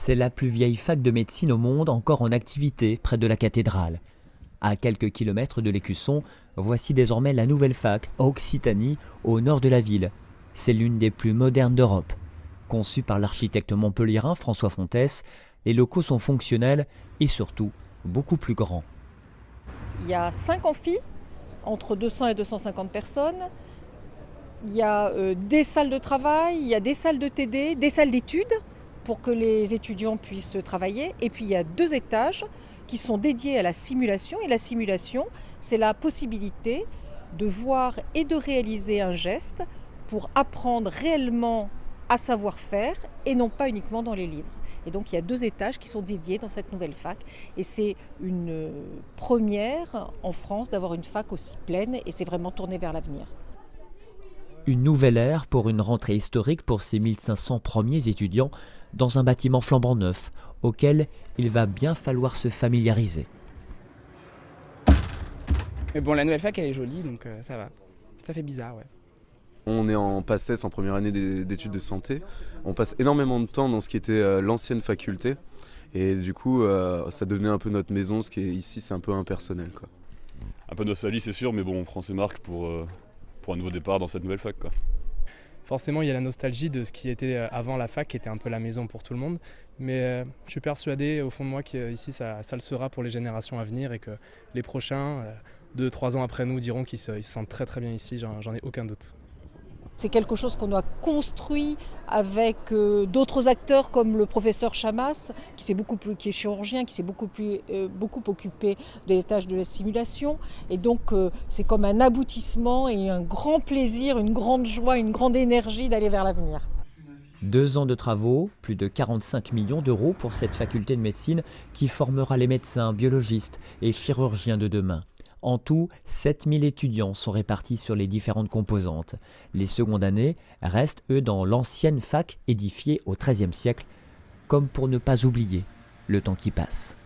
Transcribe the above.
C'est la plus vieille fac de médecine au monde encore en activité près de la cathédrale. À quelques kilomètres de l'Écusson, voici désormais la nouvelle fac à Occitanie, au nord de la ville. C'est l'une des plus modernes d'Europe. Conçue par l'architecte montpelliérain François Fontès, les locaux sont fonctionnels et surtout beaucoup plus grands. Il y a 5 amphis, entre 200 et 250 personnes. Il y a des salles de travail, il y a des salles de TD, des salles d'études pour que les étudiants puissent travailler. Et puis il y a 2 étages qui sont dédiés à la simulation. Et la simulation, c'est la possibilité de voir et de réaliser un geste pour apprendre réellement à savoir faire et non pas uniquement dans les livres. Et donc il y a 2 étages qui sont dédiés dans cette nouvelle fac. Et c'est une première en France d'avoir une fac aussi pleine et c'est vraiment tourné vers l'avenir. Une nouvelle ère pour une rentrée historique pour ces 1500 premiers étudiants dans un bâtiment flambant neuf auquel il va bien falloir se familiariser. Mais bon, la nouvelle fac, elle est jolie, donc ça va. Ça fait bizarre, ouais. On est en PACES, en première année d'études de santé. On passe énormément de temps dans ce qui était l'ancienne faculté. Et du coup, ça devenait un peu notre maison, ce qui est ici, c'est un peu impersonnel, quoi. Un peu de nostalgie, c'est sûr, mais bon, on prend ses marques pour un nouveau départ dans cette nouvelle fac, quoi. Forcément, il y a la nostalgie de ce qui était avant la fac, qui était un peu la maison pour tout le monde. Mais je suis persuadé au fond de moi qu'ici, ça le sera pour les générations à venir et que les prochains, 2-3 ans après nous, diront qu'ils se sentent très très bien ici, j'en ai aucun doute. C'est quelque chose qu'on a construit avec d'autres acteurs comme le professeur Chamas, qui est chirurgien, qui s'est beaucoup occupé des tâches de la simulation. Et donc c'est comme un aboutissement et un grand plaisir, une grande joie, une grande énergie d'aller vers l'avenir. 2 ans de travaux, plus de 45 millions d'euros pour cette faculté de médecine qui formera les médecins, biologistes et chirurgiens de demain. En tout, 7000 étudiants sont répartis sur les différentes composantes. Les secondes années restent, eux, dans l'ancienne fac édifiée au XIIIe siècle, comme pour ne pas oublier le temps qui passe.